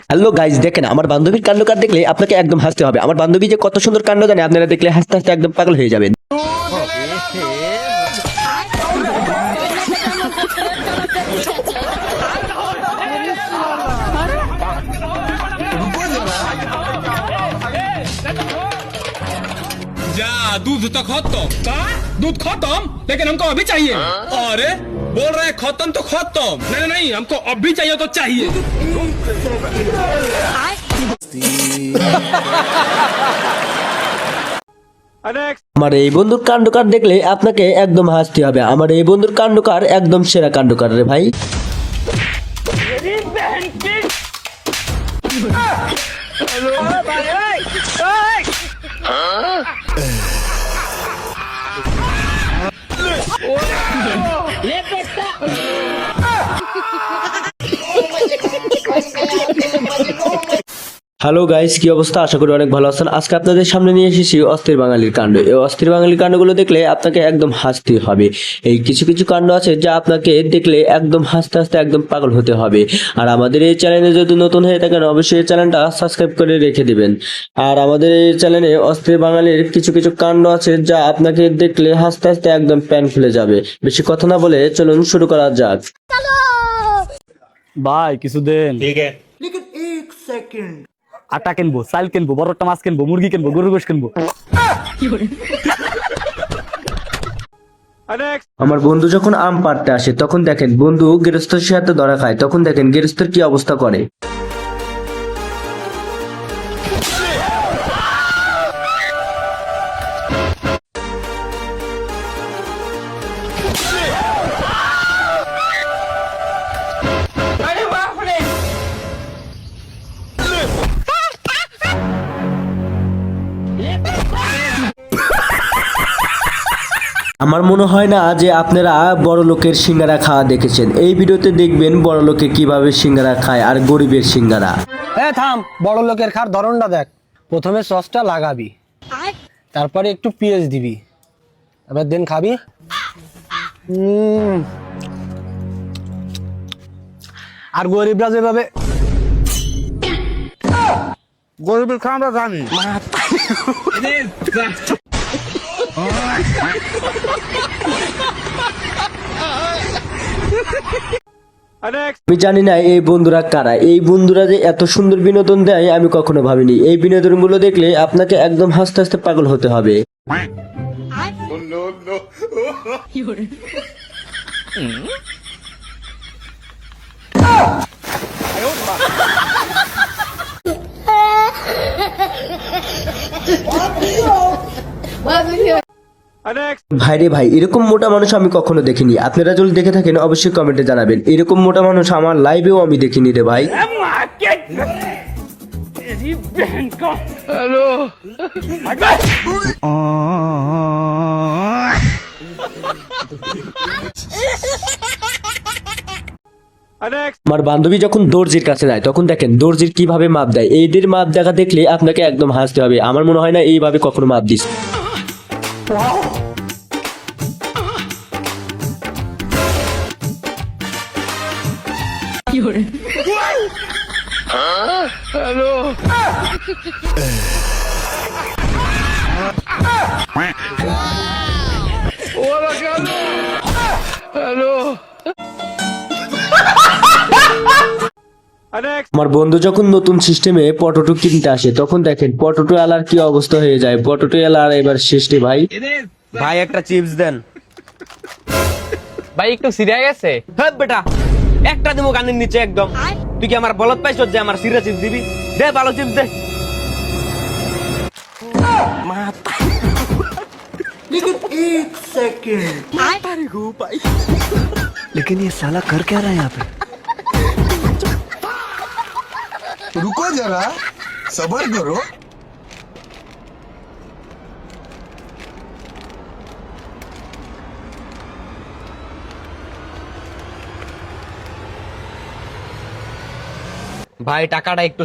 Hello guys, দেখেন আমার বান্ধবীর কাণ্ডকার দেখলে আপনাকে একদম হাসতে হবে। আমার বান্ধবী যে কত সুন্দর কাণ্ড জানে, আপনারা দেখলে হাসতে হাসতে একদম পাগল হয়ে যাবেন। जा दूध तो खत्म का दूध खत्म लेकिन हमको अभी चाहिए। अरे बोल रहे हैं खत्म तो खत्म। नहीं नहीं हमको अभी चाहिए तो चाहिए। আমার এই বন্ধুর কাণ্ডকার দেখলে আপনাকে একদম হাসতে হবে। আমার এই বন্ধুর কাণ্ডকার একদম সেরা কাণ্ডকার রে ভাই। হ্যালো গাইস, কি অবস্থা? আশা করি অনেক ভালো আছেন। আজকে আপনাদের সামনে নিয়ে এসেছি অস্থির বাঙালির কাণ্ড। এই অস্থির বাঙালির কাণ্ডগুলো দেখলে আপনাকে একদম হাসতে হবে। এই কিছু কিছু কাণ্ড আছে যা আপনাকে দেখলে একদম হাসতে হাসতে একদম পাগল হতে হবে। আর আমাদের এই চ্যানেলে যদি নতুন হয়ে থাকেন অবশ্যই এই চ্যানেলটা সাবস্ক্রাইব করে রেখে দিবেন। আর আমাদের এই চ্যানেলে অস্থির বাঙালির কিছু কিছু কাণ্ড আছে যা আপনাকে দেখলে হাসতে হাসতে একদম প্যান খুলে যাবে। বেশি কথা না বলে চলুন শুরু করা যাক। ভাই কিছু দেন। ठीक है আটা কিনবো, চাল কিনবো, বড়টা মাছ কিনবো, মুরগি কিনবো, গরুর গোশ কিনবো। আমার বন্ধু যখন আম পাড়তে আসে তখন দেখেন বন্ধু গৃহস্থের সাথে ধরা খায়। তখন দেখেন গৃহস্থের কি অবস্থা করে। আমার মনে হয় না যে আপনারা বড় লোকের সিঙ্গারা খাওয়া দেখেছেন। এই ভিডিওতে দেখবেন বড় লোকে কিভাবে সিঙ্গারা খায় আর গরিবের সিঙ্গারা। থাম, বড় লোকের খার ধরনটা দেখ। প্রথমে সসটা লাগাবি, তারপরে একটু পেঁয়াজ দিবি, এবার দেন খাবি। আর গরিবরা যেভাবে গরিবের খাওয়া জানি। আমি জানি না এই বন্ধুরা কারা। এই বন্ধুরা যে এত সুন্দর বিনোদন দেয় আমি কখনো ভাবিনি। এই বিনোদনগুলো দেখলে আপনাকে একদম হাসতে হাসতে পাগল হতে হবে। ভাইরে ভাই, এরকম মোটা মানুষ আমি কখনো দেখিনি। আপনারা যদি দেখে থাকেন অবশ্যই কমেন্টে জানাবেন। এরকম মোটা মানুষ আমার লাইভেও আমি দেখিনি রে ভাই। আমার বান্ধবী যখন দর্জির কাছে যায় তখন দেখেন দর্জির কিভাবে মাপ দেয়। এইদের মাপ দেখা দেখলে আপনাকে একদম হাসতে হবে। আমার মনে হয় না এইভাবে কখনো মাপ দিস। আমার বন্ধু যখন নতুন সিস্টেমে পটেটো কিনতে আসে তখন দেখেন পটেটো আলার কি অবস্থা হয়ে যায়। পটেটো আলার এবার শেষে ভাই। ভাই একটা চিপস দেন। ভাই একটু সিরিয়া গেছে। হ্যাঁ বেটা, একটা দিমো কানের নিচে একদম। তুই কি আমার বলত পাইছ যে আমার সিরা চিপস দিবি? দে ভালো চিপস দে। लेकिन ये साला कर क्या रहा है यहाँ पे? रुको जरा, सबर करो। ভাই টাকাটা একটু